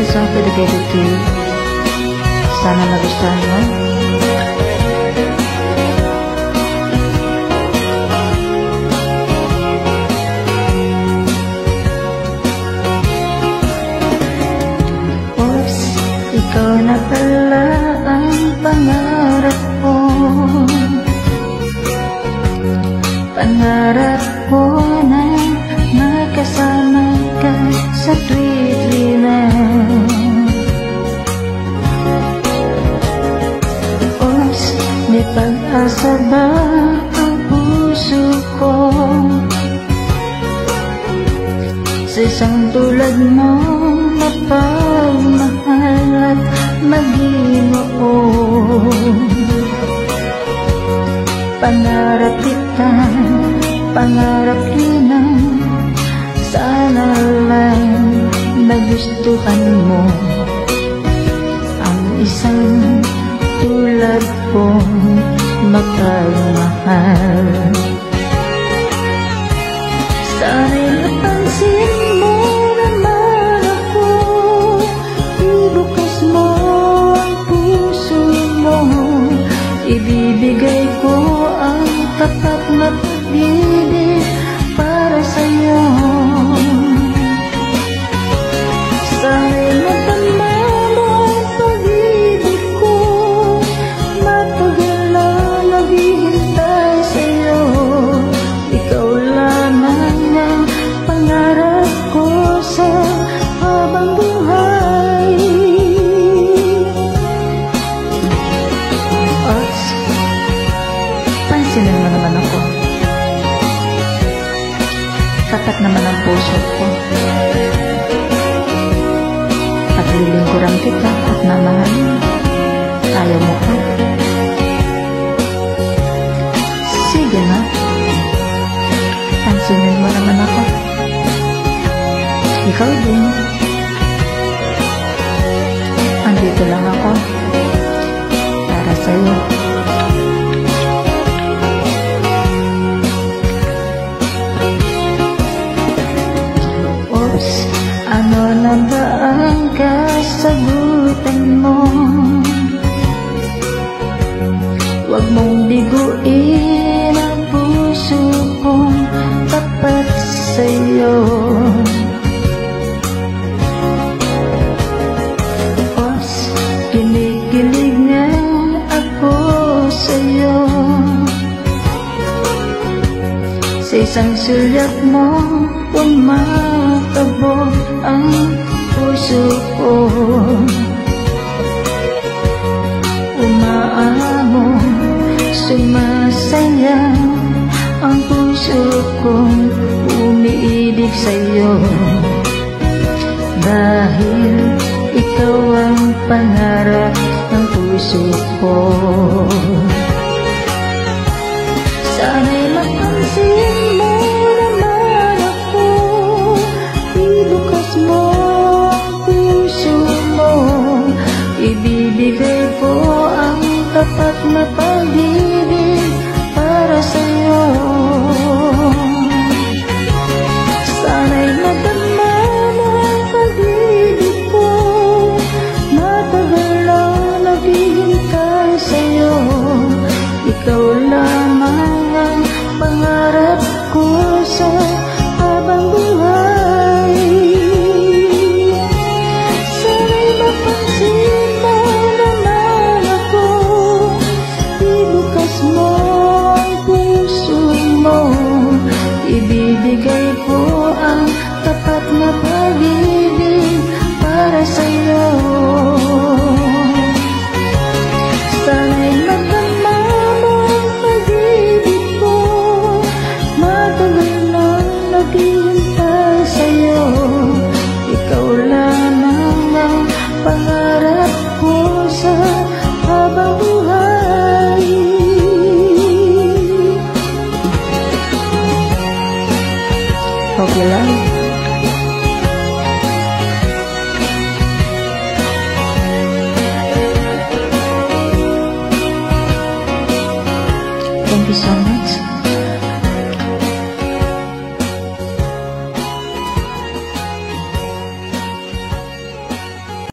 song dedicated to you. Sana magustuhan mo. Oops, ikaw na pala ang pangarap ko. Pangarap ko na makasama ka sa tuwid na. Oops, may pag-asa ba ang puso ko sa isang tulad mo na pagmahal at mag-inoo? Pangarap kita, pangarap ina, sana lang nagustuhan mo ang isang tulad kong magmahal. Sana'y napansin mo naman ako, ibukas mo ang puso mo, ibibigay ko ang tapat na pag-ibig para sa'yo. Sana'y matama mo ang pag-ibig ko, matagal na naghihintay sa'yo. Ikaw lamang ang pangarap ko sa habang buhay. Ots, pansinin mo naman ako. Tapat naman ang puso ko. Paglilingkuran kita at mamahalin. Ayaw mo ka? Sige na. Pansinin mo naman ako. Ikaw din. Andito lang ako para sa'yo. Oops, ano na ba ang kasagutan mo? Huwag mong biguin ang puso kong tapat sa'yo. Oops, kinikilig nga ako sa'yo. Sa isang sulyap mo umakabog ang puso ko. Umaamon, sumasaya ang puso kong umiibig sa'yo. Dahil ikaw ang pangarap ng puso ko. Sana'y mapansin mo naman ako, ibukas mo ang puso mo, ibibigay ko ang tapat na pag-ibig para sa'yo. Sana'y madama mo ang pag-ibig ko, matagal na naghihintay sa'yo. Ikaw lamang ang pangarap ko sa habang buhay. Sana'y mapansin mo naman ako, ibukas mo ang puso mo, ibibigay ko ang tapat na pag-ibig para sa'yo. Sana'y madama mo ang pag-ibig ko, matagal na naghihintay sa'yo. Ikaw lamang ang pangarap ko sa habang buhay. Okay lang. Thank you so much.